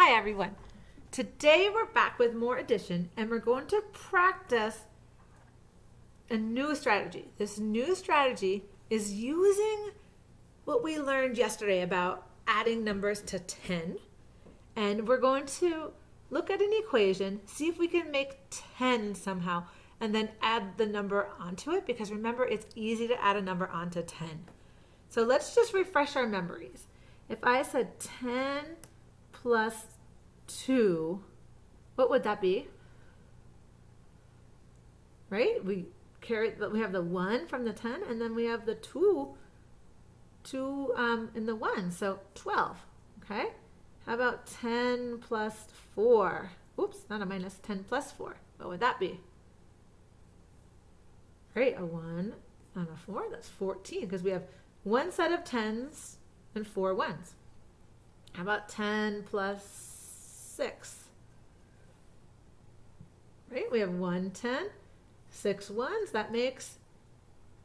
Hi everyone. Today we're back with more addition and we're going to practice a new strategy. This new strategy is using what we learned yesterday about adding numbers to 10. And we're going to look at an equation, see if we can make 10 somehow, and then add the number onto it, because remember, it's easy to add a number onto 10. So let's just refresh our memories. If I said 10 plus 2, what would that be? Right? We have the 1 from the 10, and then we have the 2 in the 1, so 12. Okay? How about 10 plus 4? Oops, not a minus, 10 plus 4. What would that be? Right, a 1 and a 4, that's 14, because we have one set of 10s and 4 1s. How about 10 plus 6? Right, we have 1 10, 6 1s, that makes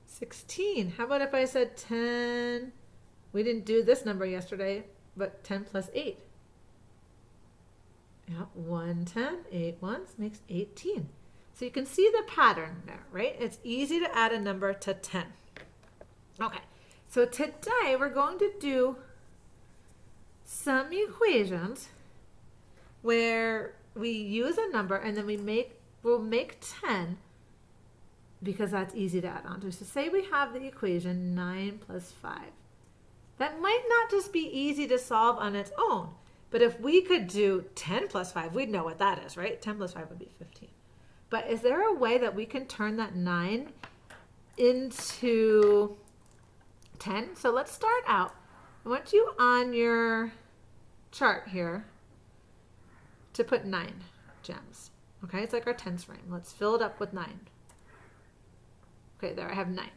16. How about if I said 10, we didn't do this number yesterday, but 10 plus 8. Yeah, 1 10, 8 1s makes 18. So you can see the pattern there, right? It's easy to add a number to 10. Okay, so today we're going to do some equations where we use a number and then we'll make 10 because that's easy to add on to. So say we have the equation 9 plus 5. That might not just be easy to solve on its own, but if we could do 10 plus 5, we'd know what that is, right? 10 plus 5 would be 15. But is there a way that we can turn that 9 into 10? So let's start out. I want you on your chart here to put 9 gems. Okay, it's like our tens frame. Let's fill it up with 9. Okay, there I have 9.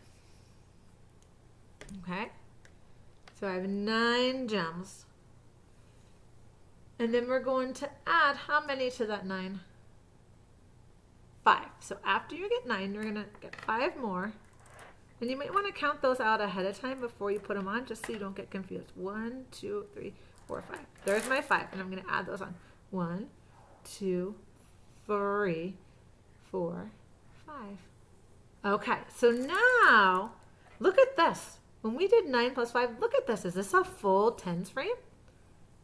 Okay, so I have 9 gems. And then we're going to add how many to that 9? 5. So after you get 9, you're going to get 5 more. And you might want to count those out ahead of time before you put them on, just so you don't get confused. 1, 2, 3, 4, 5. There's my 5, and I'm going to add those on. 1, 2, 3, 4, 5. Okay, so now look at this. When we did 9 plus 5, look at this. Is this a full tens frame?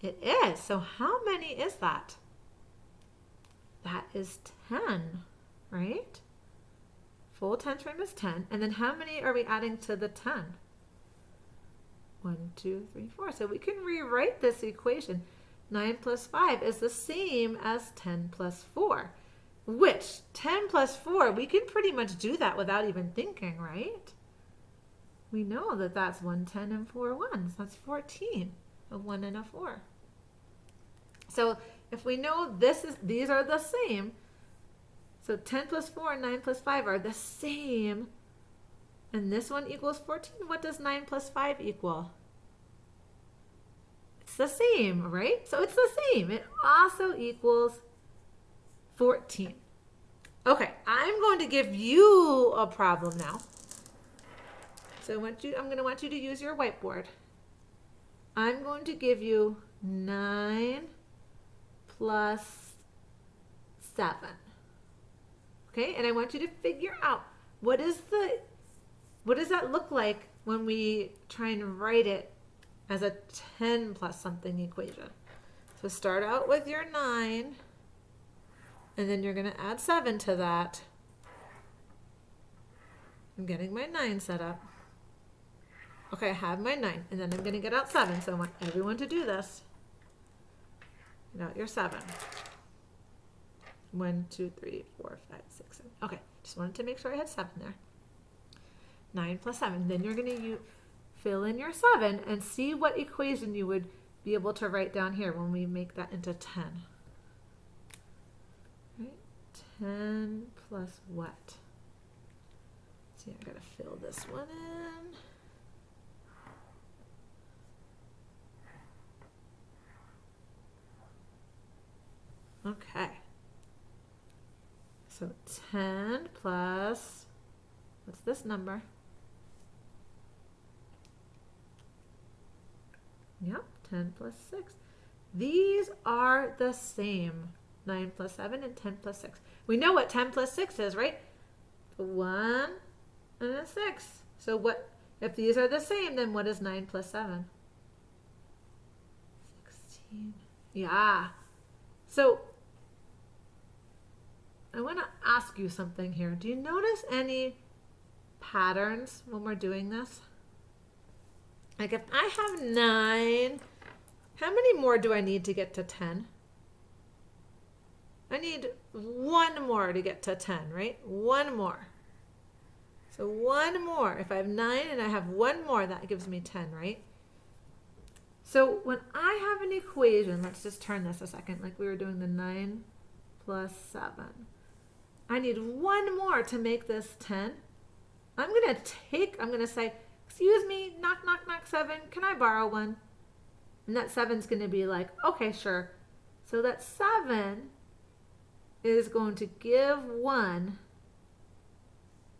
It is. So how many is that? That is 10, right? Full tens frame is 10. And then how many are we adding to the 10? 1, 2, 3, 4. So we can rewrite this equation. 9 plus 5 is the same as 10 plus 4. Which, 10 plus 4, we can pretty much do that without even thinking, right? We know that that's 1 10 and 4 1s. That's 14. A 1 and a 4. So if we know these are the same, so 10 plus 4 and 9 plus 5 are the same, and this one equals 14, what does 9 plus 5 equal? It's the same, right? So it's the same. It also equals 14. Okay, I'm going to give you a problem now. So I'm going to want you to use your whiteboard. I'm going to give you 9 plus 7. Okay, and I want you to figure out what does that look like when we try and write it as a 10 plus something equation. So start out with your 9, and then you're going to add 7 to that. I'm getting my 9 set up. Okay, I have my 9, and then I'm going to get out 7, so I want everyone to do this. Get out your 7. 1, 2, 3, 4, 5, 6, 7. Okay, just wanted to make sure I had 7 there. 9 plus 7. Then you're going to fill in your 7 and see what equation you would be able to write down here when we make that into 10. Right? 10 plus what? See, I got to fill this one in. Okay. So 10 plus, what's this number? Yep, 10 plus 6. These are the same. 9 plus 7 and 10 plus 6. We know what 10 plus 6 is, right? 1 and a 6. So what, if these are the same, then what is 9 plus 7? 16. Yeah. So I want to ask you something here. Do you notice any patterns when we're doing this? Like if I have 9, how many more do I need to get to 10? I need 1 more to get to 10, right? 1 more. So 1 more. If I have 9 and I have 1 more, that gives me 10, right? So when I have an equation, let's just turn this a second, like we were doing the 9 plus 7. I need 1 more to make this 10. I'm going to say, excuse me, knock, knock, knock, 7. Can I borrow 1? And that 7's going to be like, okay, sure. So that 7 is going to give 1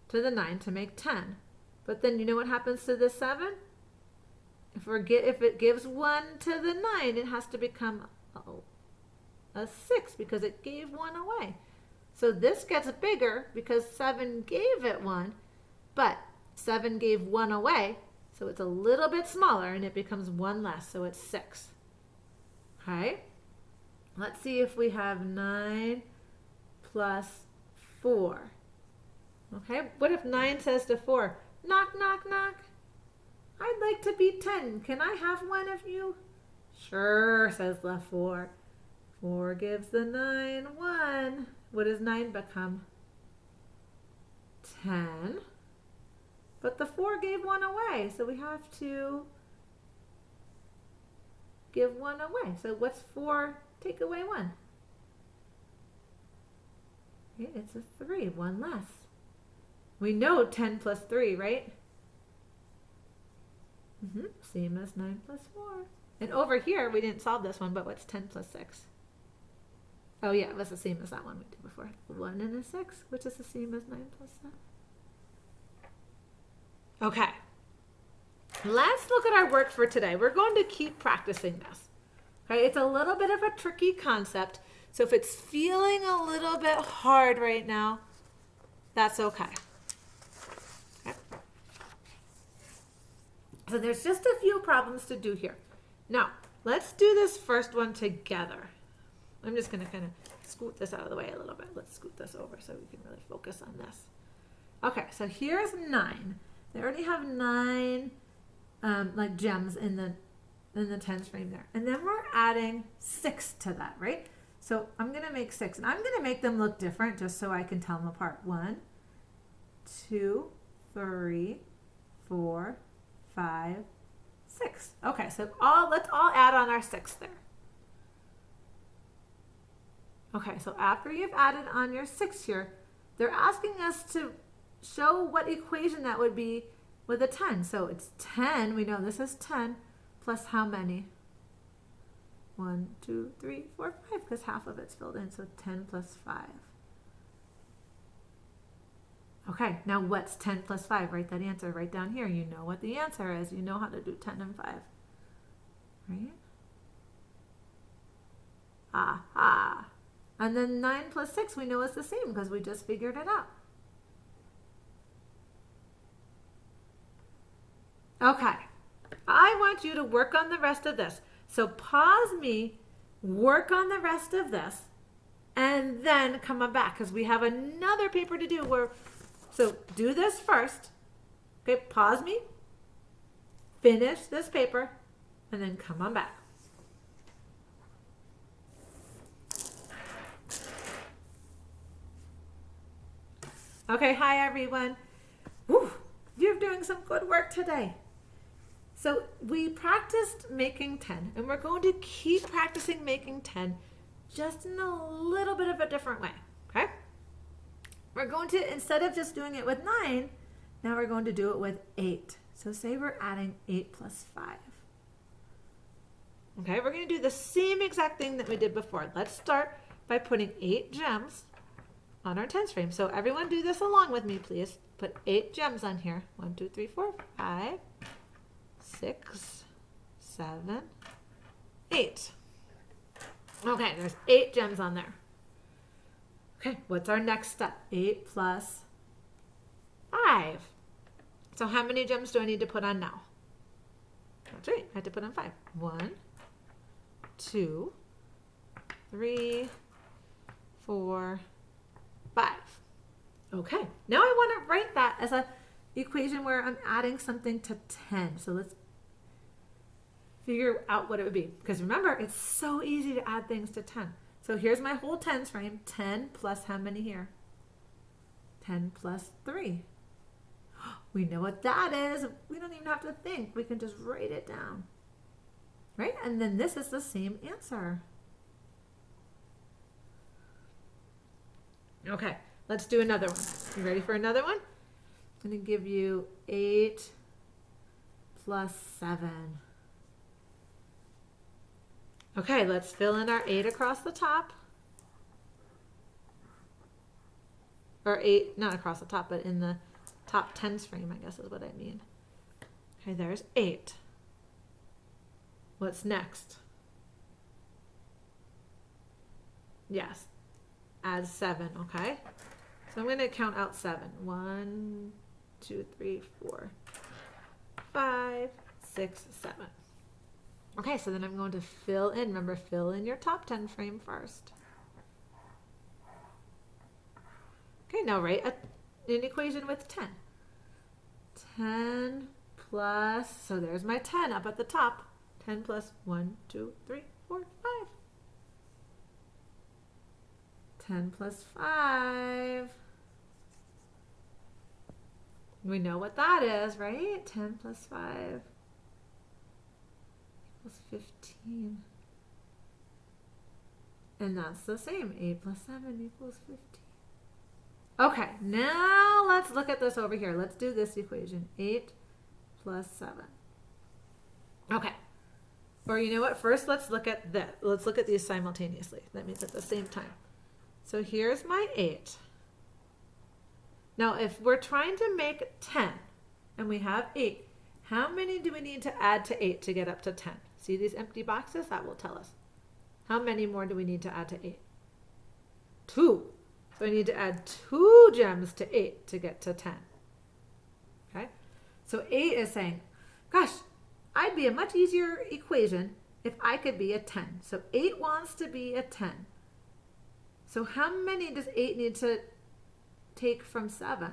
to the 9 to make 10. But then you know what happens to this 7? If it gives 1 to the 9, it has to become a 6 because it gave 1 away. So this gets bigger because 7 gave it 1, but 7 gave 1 away, so it's a little bit smaller and it becomes 1 less, so it's 6. Okay? Let's see if we have 9 plus 4. Okay, what if 9 says to 4, knock, knock, knock? I'd like to be 10. Can I have one of you? Sure, says the 4. 4 gives the 9 1. What does 9 become? 10. But the 4 gave 1 away, so we have to give 1 away. So what's 4 take away 1? Okay, it's a 3, 1 less. We know 10 plus 3, right? Same as 9 plus 4. And over here, we didn't solve this one, but what's 10 plus 6? Oh yeah, it was the same as that one we did before. 1 and a 6, which is the same as 9 plus 7. Okay. Let's look at our work for today. We're going to keep practicing this. Okay, it's a little bit of a tricky concept. So if it's feeling a little bit hard right now, that's okay. Okay. So there's just a few problems to do here. Now, let's do this first one together. I'm just going to kind of scoot this out of the way a little bit. Let's scoot this over so we can really focus on this. Okay, so here's 9. They already have 9 like gems in the tens frame there. And then we're adding 6 to that, right? So I'm going to make 6. And I'm going to make them look different just so I can tell them apart. 1, 2, 3, 4, 5, 6. Okay, so let's all add on our 6 there. Okay, so after you've added on your 6 here, they're asking us to show what equation that would be with a 10. So it's 10, we know this is 10, plus how many? 1, 2, 3, 4, 5, because half of it's filled in, so 10 plus 5. Okay, now what's 10 plus 5? Write that answer right down here. You know what the answer is. You know how to do 10 and 5. Right? Aha. And then 9 plus 6 we know is the same because we just figured it out. Okay, I want you to work on the rest of this. So pause me, work on the rest of this, and then come on back because we have another paper to do. So do this first. Okay, pause me, finish this paper, and then come on back. Okay, hi everyone. Whew, you're doing some good work today. So we practiced making 10, and we're going to keep practicing making 10 just in a little bit of a different way, okay? We're going to, instead of just doing it with 9, now we're going to do it with 8. So say we're adding 8 plus 5. Okay, we're going to do the same exact thing that we did before. Let's start by putting 8 gems on our tens frame. So everyone do this along with me, please. Put 8 gems on here. 1, 2, 3, 4, 5, 6, 7, 8. Okay, there's 8 gems on there. Okay, what's our next step? 8 plus 5. So how many gems do I need to put on now? That's right, I have to put on 5. 1, 2, 3, 4, 5. Okay, now I want to write that as an equation where I'm adding something to 10. So let's figure out what it would be. Because remember, it's so easy to add things to 10. So here's my whole tens frame. 10 plus how many here? 10 plus 3. We know what that is. We don't even have to think. We can just write it down. Right? And then this is the same answer. Okay, let's do another one. You ready for another one? I'm going to give you 8 plus 7. Okay, let's fill in our 8 across the top. Or 8, not across the top, but in the top tens frame, I guess is what I mean. Okay, there's 8. What's next? Yes, add 7, okay? So I'm going to count out 7. 1, 2, 3, 4, 5, 6, 7. Okay, so then I'm going to fill in. Remember, fill in your top 10 frame first. Okay, now write an equation with 10. 10 plus, so there's my 10 up at the top. 10 plus 1, 2, 3, 4, 5. 10 plus 5. We know what that is, right? 10 plus 5 equals 15. And that's the same. 8 plus 7 equals 15. Okay, now let's look at this over here. Let's do this equation. 8 plus 7. Okay. Or you know what? First, let's look at that. Let's look at these simultaneously. That means at the same time. So here's my 8. Now, if we're trying to make 10 and we have 8, how many do we need to add to 8 to get up to 10? See these empty boxes? That will tell us. How many more do we need to add to 8? 2. So I need to add 2 gems to 8 to get to 10. Okay? So 8 is saying, gosh, I'd be a much easier equation if I could be a 10. So 8 wants to be a 10. So how many does 8 need to take from 7?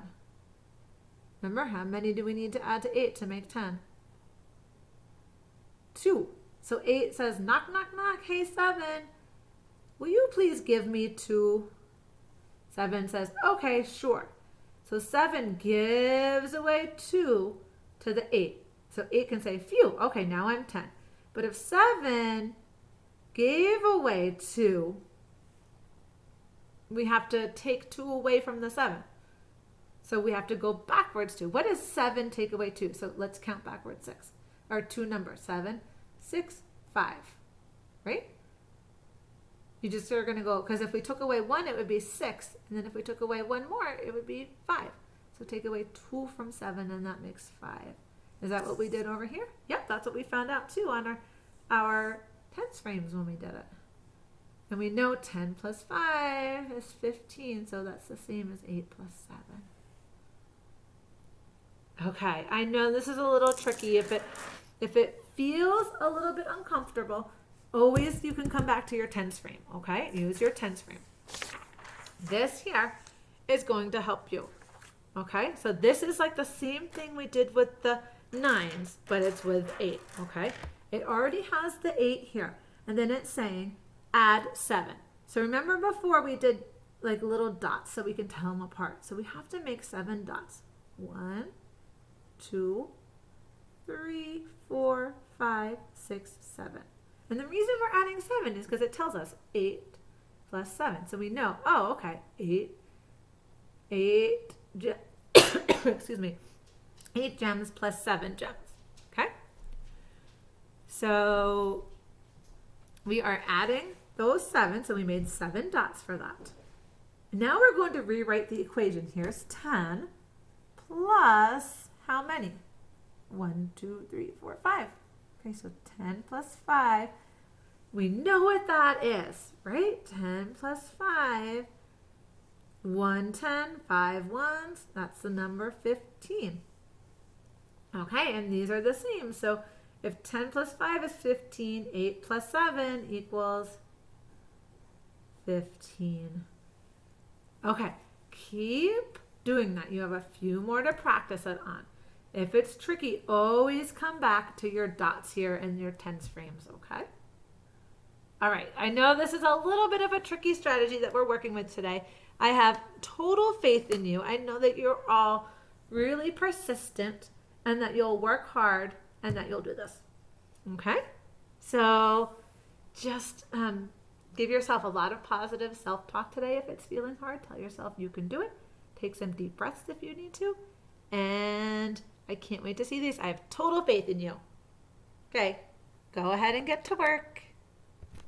Remember, how many do we need to add to 8 to make 10? 2. So 8 says, knock, knock, knock. Hey, 7, will you please give me 2? 7 says, okay, sure. So 7 gives away 2 to the 8. So 8 can say, phew, okay, now I'm 10. But if 7 gave away 2, we have to take 2 away from the 7. So we have to go backwards 2. What does 7 take away 2? So let's count backwards 6. Or 2 numbers. 7, 6, 5. Right? You just are going to go, because if we took away 1, it would be 6. And then if we took away 1 more, it would be 5. So take away 2 from 7, and that makes 5. Is that what we did over here? Yep, that's what we found out too on our tens frames when we did it. And we know 10 plus 5 is 15, so that's the same as 8 plus 7. Okay, I know this is a little tricky. If it feels a little bit uncomfortable, always you can come back to your tens frame, okay? Use your tens frame. This here is going to help you, okay? So this is like the same thing we did with the 9s, but it's with 8, okay? It already has the 8 here, and then it's saying add 7. So remember before we did like little dots so we can tell them apart. So we have to make 7 dots. 1, 2, 3, 4, 5, 6, 7. And the reason we're adding 7 is because it tells us 8 plus 7. So we know, oh, okay, 8 excuse me, 8 gems plus 7 gems, okay? So we are adding those 7, so we made 7 dots for that. Now we're going to rewrite the equation. Here's 10 plus how many? 1, 2, 3, 4, 5. Okay, so 10 plus 5 We know what that is, right? 10 plus 5, 1 10, 5 ones, that's the number 15. Okay, and these are the same. So if 10 plus 5 is 15, 8 plus 7 equals 15. Okay, keep doing that. You have a few more to practice it on. If it's tricky, always come back to your dots here and your tens frames, okay? All right, I know this is a little bit of a tricky strategy that we're working with today. I have total faith in you. I know that you're all really persistent and that you'll work hard and that you'll do this, okay? So just give yourself a lot of positive self-talk today if it's feeling hard. Tell yourself you can do it. Take some deep breaths if you need to. And I can't wait to see these. I have total faith in you. Okay, go ahead and get to work.